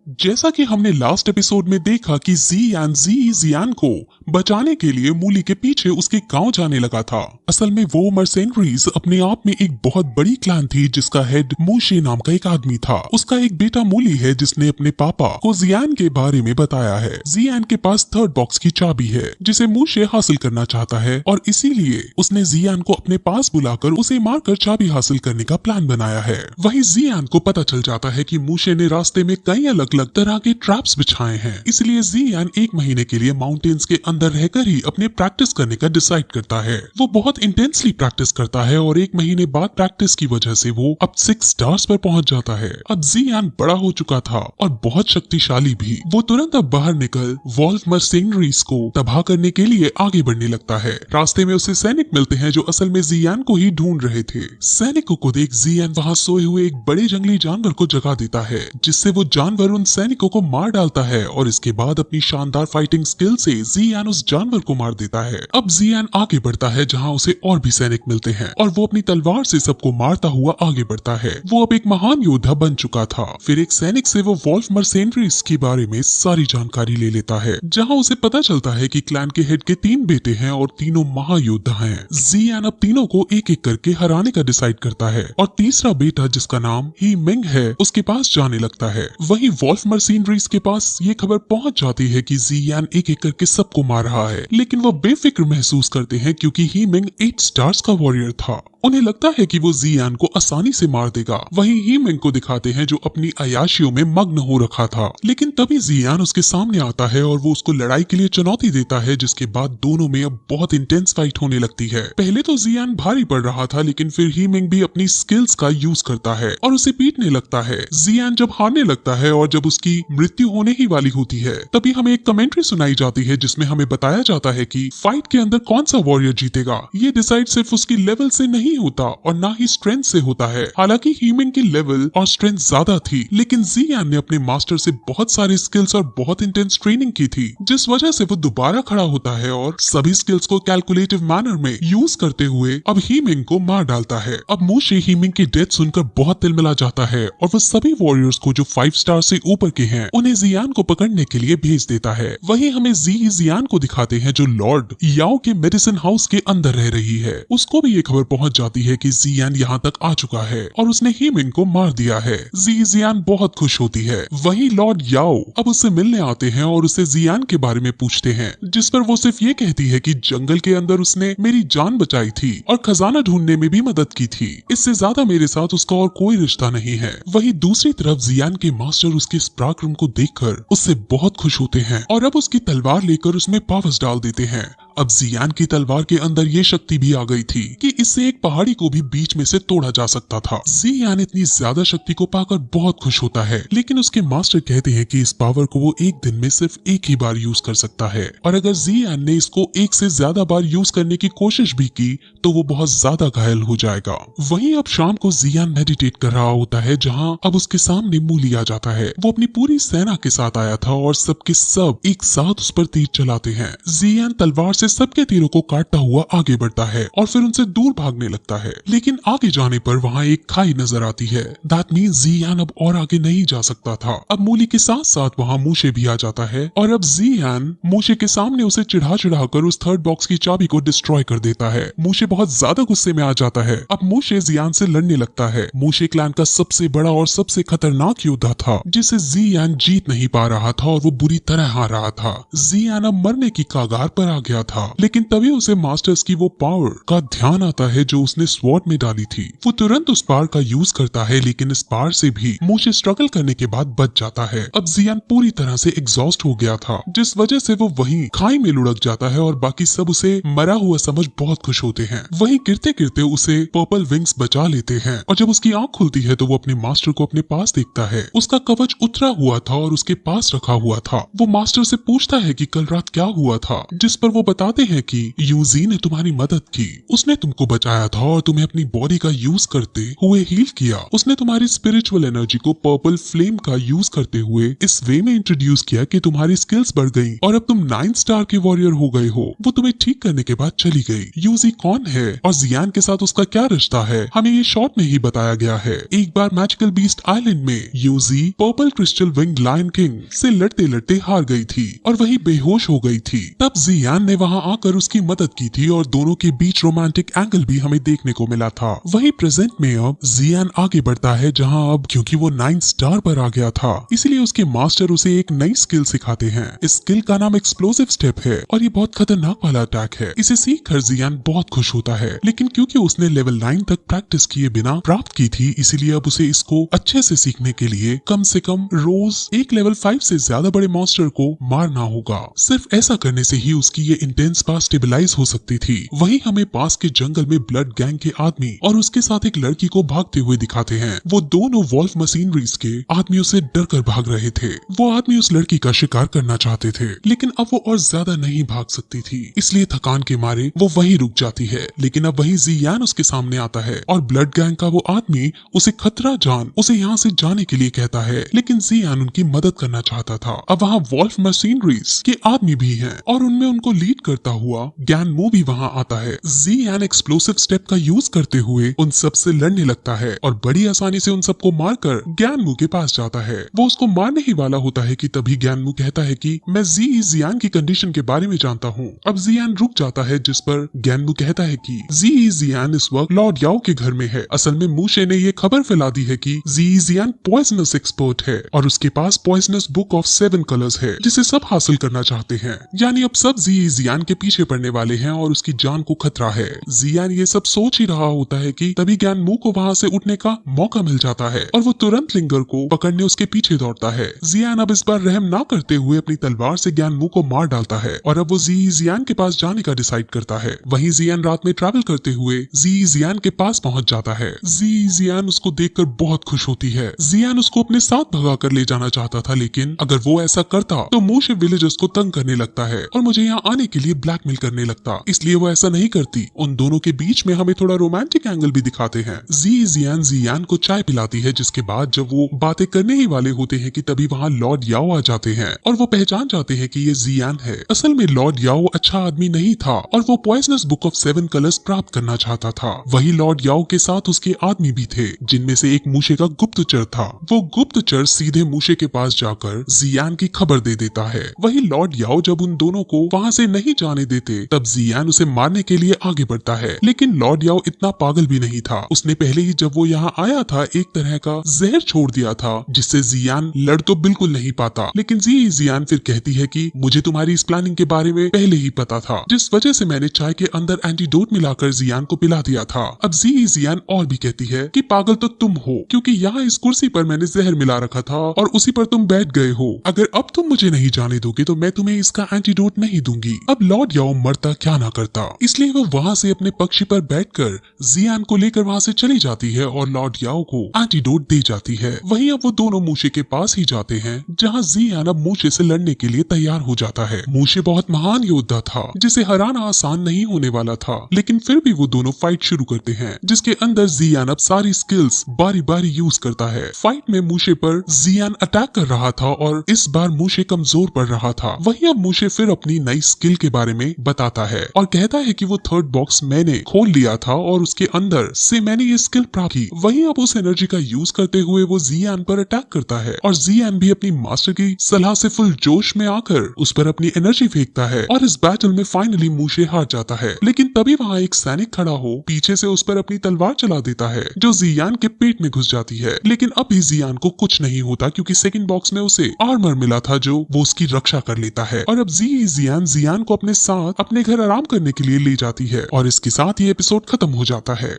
जैसा कि हमने लास्ट एपिसोड में देखा कि जियान को बचाने के लिए मूली के पीछे उसके गांव जाने लगा था। असल में वो मर्सेनरीज अपने आप में एक बहुत बड़ी क्लैन थी जिसका हेड मूशे नाम का एक आदमी था। उसका एक बेटा मूली है जिसने अपने पापा को जियान के बारे में बताया है। जियान के पास थर्ड बॉक्स की चाबी है जिसे मूशे हासिल करना चाहता है और इसीलिए उसने जियान को अपने पास बुलाकर उसे मारकर चाबी हासिल करने का प्लान बनाया है। वहीं जियान को पता चल जाता है कि मूशे ने रास्ते में कई अलग अलग तरह के ट्रैप्स बिछाए हैं, इसलिए जियान एक महीने के लिए माउंटेन्स के अंदर रहकर ही अपने प्रैक्टिस करने का डिसाइड करता है। वो बहुत इंटेंसली प्रैक्टिस करता है और एक महीने बाद प्रैक्टिस की वजह से वो अब 6 स्टार्स पर पहुंच जाता है। अब जियान बड़ा हो चुका था और बहुत शक्तिशाली भी। वो तुरंत अब बाहर निकल वॉल्फ मर्सेनरीज को तबाह करने के लिए आगे बढ़ने लगता है। रास्ते में उसे सैनिक मिलते हैं जो असल में जियान को ही ढूंढ रहे थे। सैनिकों को देख जियान वहाँ सोए हुए एक बड़े जंगली जानवर को जगा देता है, जिससे वो जानवर उन सैनिकों को मार डालता है और इसके बाद अपनी शानदार फाइटिंग स्किल से जियान उस जानवर को मार देता है। अब जियान आगे बढ़ता है जहाँ उसे और भी सैनिक मिलते हैं और वो अपनी तलवार से सबको मारता हुआ आगे बढ़ता है। वो अब एक महान योद्धा बन चुका था। फिर एक सैनिक से वो वॉल्फ मर्सेनरीज के बारे में सारी जानकारी ले लेता है, जहाँ उसे पता चलता है कि क्लैन के हेड के 3 बेटे हैं और तीनों महायोद्धा हैं। जियान अब तीनों को एक एक करके हराने का डिसाइड करता है और तीसरा बेटा जिसका नाम ही मिंग है उसके पास जाने लगता है। वहीं वॉल्फ मर्सेनरीज के पास ये खबर पहुंच जाती है कि जियान एक एक करके सबको मार रहा है, लेकिन वो बेफिक्र महसूस करते हैं क्योंकि ही मिंग 8 स्टार्स का वॉरियर था। उन्हें लगता है कि वो जियान को आसानी से मार देगा। वहीं ही मिंग को दिखाते हैं जो अपनी अयाशियों में मग्न हो रखा था, लेकिन तभी जियान उसके सामने आता है और वो उसको लड़ाई के लिए चुनौती देता है, जिसके बाद दोनों में अब बहुत इंटेंस फाइट होने लगती है। पहले तो जियान भारी पड़ रहा था, लेकिन फिर ही मिंग भी अपनी स्किल्स का यूज करता है और उसे पीटने लगता है। जियान जब हारने लगता है और जब उसकी मृत्यु होने ही वाली होती है, तभी हमें एक कमेंट्री सुनाई जाती है जिसमें हमें बताया जाता है कि फाइट के अंदर कौन सा वॉरियर जीतेगा ये डिसाइड सिर्फ उसकी लेवल से नहीं होता और ना ही स्ट्रेंथ से होता है। हालांकि हीमिंग की लेवल और स्ट्रेंथ ज्यादा थी, लेकिन जियान ने अपने मास्टर से बहुत सारी स्किल्स और बहुत इंटेंस ट्रेनिंग की थी, जिस वजह से वो दोबारा खड़ा होता है और सभी स्किल्स को कैलकुलेटिव मैनर में यूज करते हुए अब हीमिंग को मार डालता है। अब मूशे हीमिंग की डेथ सुनकर बहुत तिलमिला जाता है और वो सभी वॉरियर्स को जो 5 स्टार से ऊपर के हैं उन्हें जियान को पकड़ने के लिए भेज देता है। वहीं हमें जियान को दिखाते हैं जो लॉर्ड याओ के मेडिसिन हाउस के अंदर रह रही है। उसको भी ये खबर पहुंच जाती है कि जियान यहाँ तक आ चुका है और उसने हीमिंग को मार दिया है। जियान बहुत खुश होती है। वहीं लॉर्ड याओ अब उससे मिलने आते हैं और उससे जियान के बारे में पूछते हैं, जिस पर वो सिर्फ ये कहती है कि जंगल के अंदर उसने मेरी जान बचाई थी और खजाना ढूंढने में भी मदद की थी। इससे ज्यादा मेरे साथ उसका और कोई रिश्ता नहीं है। वहीं दूसरी तरफ जियान के मास्टर उसके इस पराक्रम को देखकर उससे बहुत खुश होते हैं और अब उसकी तलवार लेकर उसमें पावर्स डाल देते हैं। अब जियान की तलवार के अंदर ये शक्ति भी आ गई थी कि इससे एक पहाड़ी को भी बीच में से तोड़ा जा सकता था। जियान इतनी ज्यादा शक्ति को पाकर बहुत खुश होता है, लेकिन उसके मास्टर कहते हैं कि इस पावर को वो एक दिन में सिर्फ एक ही बार यूज कर सकता है और अगर जियान ने इसको एक से ज्यादा बार यूज करने की कोशिश भी की तो वो बहुत ज्यादा घायल हो जाएगा। वहीं अब शाम को जियान मेडिटेट कर रहा होता है, जहाँ अब उसके सामने मूली आ जाता है। वो अपनी पूरी सेना के साथ आया था और सबके सब एक साथ उस पर तीर चलाते हैं। जियान तलवार से सबके तीरों को काटता हुआ आगे बढ़ता है और फिर उनसे दूर भागने लगता है, लेकिन आगे जाने पर वहाँ एक खाई नजर आती है। दैट मींस जियान अब और आगे नहीं जा सकता था। अब मूली के साथ साथ वहाँ मूशे भी आ जाता है और अब जियान मूशे के सामने उसे चिढ़ा कर उस थर्ड बॉक्स की चाबी को डिस्ट्रॉय कर देता है। मूशे बहुत ज्यादा गुस्से में आ जाता है। अब मूशे जियान से लड़ने लगता है। मूशे क्लैन का सबसे बड़ा और सबसे खतरनाक योद्धा था, जिसे जियान जीत नहीं पा रहा था और वो बुरी तरह हार रहा था। जियान अब मरने की कगार पर आ गया था, लेकिन तभी उसे मास्टर्स की वो पावर का ध्यान आता है जो उसने स्वॉर्ड में डाली थी। वो तुरंत उस पावर का यूज करता है, लेकिन इस पावर से भी मूशे स्ट्रगल करने के बाद बच जाता है। अब जियान पूरी तरह से एग्जॉस्ट हो गया था, जिस वजह से वो वहीं खाई में लुढ़क जाता है और बाकी सब उसे मरा हुआ समझ बहुत खुश होते हैं। वहीं गिरते गिरते उसे पर्पल विंग्स बचा लेते हैं और जब उसकी आंख खुलती है तो वो अपने मास्टर को अपने पास देखता है। उसका कवच उतरा हुआ था और उसके पास रखा हुआ था। वो मास्टर से पूछता है कि कल रात क्या हुआ था, जिस पर वो बताते हैं कि यूजी ने तुम्हारी मदद की, उसने तुमको बचाया था और तुम्हें अपनी बॉडी का यूज करते हुए हील किया। उसने तुम्हारी स्पिरिचुअल एनर्जी को पर्पल फ्लेम का यूज करते हुए इस वे में इंट्रोड्यूस किया कि तुम्हारी स्किल्स बढ़ गई और अब तुम 9 स्टार के वॉरियर हो गए हो। वो तुम्हें ठीक करने के बाद चली गई। यूजी कौन है और जियान के साथ उसका क्या रिश्ता है, हमें ये शॉर्ट में ही बताया गया है। एक बार मैजिकल बीस्ट आइलैंड में यूजी purple crystal wing lion king से लड़ते लड़ते हार गई थी और वही बेहोश हो गई थी। तब जियान ने वहां आकर उसकी मदद की थी और दोनों के बीच रोमांटिक एंगल भी हमें देखने को मिला था। वही प्रेजेंट में अब जियान आगे बढ़ता है, जहां अब क्योंकि वो 9 स्टार पर आ गया था इसलिए उसके मास्टर उसे एक नई स्किल सिखाते हैं। इस स्किल का नाम एक्सप्लोसिव स्टेप है और ये बहुत खतरनाक वाला अटैक है। इसे सीख कर जियान बहुत खुश होता है, लेकिन क्योंकि उसने लेवल 9 तक प्रैक्टिस किए बिना प्राप्त की थी इसीलिए अब उसे इसको अच्छे से सीखने के लिए कम से कम रोज एक लेवल 5 से ज्यादा बड़े मॉन्स्टर को मारना होगा। सिर्फ ऐसा करने से ही उसकी ये इंटेंस पावर स्टेबलाइज हो सकती थी। वहीं हमें पास के जंगल में ब्लड गैंग के आदमी और उसके साथ एक लड़की को भागते हुए दिखाते हैं। वो दोनों वॉल्फ मशीनरीज के आदमियों से डर कर भाग रहे थे। वो आदमी उस लड़की का शिकार करना चाहते थे, लेकिन अब वो और ज्यादा नहीं भाग सकती थी, इसलिए थकान के मारे वो वहीं रुक जाती है। लेकिन अब वहीं जियान उसके सामने आता है और ब्लड गैंग का वो आदमी उसे खतरा जान उसे यहाँ से जाने के लिए कहता है, लेकिन जियान उनकी मदद करना चाहता था। अब वहाँ वॉल्फ मशीनरीज के आदमी भी हैं और उनमें उनको लीड करता हुआ गैनमो भी वहाँ आता है। जियान एक्सप्लोसिव स्टेप का यूज करते हुए उन सब से लड़ने लगता है और बड़ी आसानी से उन सबको मारकर गैनमो के पास जाता है। वो उसको मारने ही वाला होता है कि तभी गैनमो कहता है कि मैं जियान की कंडीशन के बारे में जानता हूँ। अब जियान रुक जाता है, जिस पर गैनमो कहता है कि जियान इस वक्त लॉर्ड याओ के घर में है। असल में मूशे ने ये खबर फैला दी है कि जियान पॉइजनस एक्सपर्ट है और उसके पास पॉइजनस बुक ऑफ 7 कलर्स है जिसे सब हासिल करना चाहते हैं। यानी अब सब जियान के पीछे पड़ने वाले हैं और उसकी जान को खतरा है। जियान ये सब सोच ही रहा होता है कि तभी गैनमो को वहाँ से उठने का मौका मिल जाता है और वो तुरंत लिंगर को पकड़ने उसके पीछे दौड़ता है। जियान अब इस बार रहम ना करते हुए अपनी तलवार से गैनमो को मार डालता है और अब वो जियान के पास जाने का डिसाइड करता है। वहीं जियान रात में ट्रैवल करते हुए जियान के पास पहुंच जाता है। जियान उसको देखकर बहुत खुश होती है। जियान उसको अपने साथ भगा कर ले जाना चाहता था, लेकिन अगर वो ऐसा करता तो मूशे विलेजर्स को तंग करने लगता है और मुझे यहाँ आने के लिए ब्लैकमेल करने लगता, इसलिए वो ऐसा नहीं करती। उन दोनों के बीच में हमें थोड़ा रोमांटिक एंगल भी दिखाते हैं। जियान को चाय पिलाती है, जिसके बाद जब वो बातें करने ही वाले होते हैं कि तभी वहाँ लॉर्ड याओ आ जाते हैं और वो पहचान जाते हैं कि ये जियान है। असल में लॉर्ड याओ अच्छा आदमी नहीं था और वो पॉइजनस बुक ऑफ 7 कलर्स प्राप्त करना चाहता था। वही लॉर्ड याओ के साथ उसके आदमी भी थे, जिनमें से एक मूशे का गुप्तचर था। वो गुप्तचर सीधे मूशे के पास जाकर जियान की खबर दे देता है। वही लॉर्ड याओ जब उन दोनों को वहाँ से नहीं जाने देते तब जियान उसे मारने के लिए आगे बढ़ता है, लेकिन लॉर्ड याओ इतना पागल भी नहीं था। उसने पहले ही जब वो यहाँ आया था एक तरह का जहर छोड़ दिया था, जिससे जियान लड़ तो बिल्कुल नहीं पाता। लेकिन जियान फिर कहती है कि मुझे तुम्हारी इस प्लानिंग के बारे में पहले ही पता था, जिस वजह से मैंने चाय के अंदर एंटीडोट मिलाकर जियान को पिला दिया था। अब जियान और भी कहती है कि पागल तो तुम हो, क्योंकि यहाँ इस कुर्सी पर मैंने जहर मिला रखा था और उसी पर तुम बैठ गए हो। अगर अब तुम मुझे नहीं जाने दोगे तो मैं तुम्हें इसका एंटीडोट नहीं दूंगी। अब लॉर्ड याओ मरता क्या ना करता, इसलिए वो वहाँ से अपने पक्षी पर बैठकर जियान को लेकर वहाँ से चली जाती है और लॉर्ड याओ को एंटीडोट दे जाती है। वहीं अब वो दोनों मूशे के पास ही जाते हैं, जहाँ जियान अब मूशे से लड़ने के लिए तैयार हो जाता है। मूशे बहुत महान योद्धा था जिसे हराना आसान नहीं होने वाला था, लेकिन फिर भी वो दोनों फाइट शुरू करते हैं, जिसके अंदर जियान अब सारी स्किल्स बारी बारी यूज करता है। फाइट में मूशे पर जियान अटैक कर रहा था और इस बार मूशे कमजोर पड़ रहा था। वहीं अब मूशे फिर अपनी नई स्किल के बारे में बताता है और कहता है कि वो 3rd बॉक्स मैंने खोल लिया था और उसके अंदर से मैंने ये स्किल प्राप्त की। वहीं अब उस एनर्जी का यूज करते हुए वो जियान पर अटैक करता है और जियान भी अपनी मास्टर की सलाह से फुल जोश में आकर उस पर अपनी एनर्जी फेंकता है और इस बैटल में फाइनली मूशे हार जाता है। लेकिन तभी वहाँ एक सैनिक खड़ा हो पीछे से उस पर अपनी तलवार चला देता है, जो जियान के पेट में घुस जाती है। लेकिन अभी जियान को कुछ नहीं होता, क्योंकि 2nd बॉक्स में उसे आर्मर मिला था जो वो उसकी रक्षा कर लेता है। और अब जियान को अपने साथ अपने घर आराम करने के लिए ले जाती है और इसके साथ ये एपिसोड खत्म हो जाता है।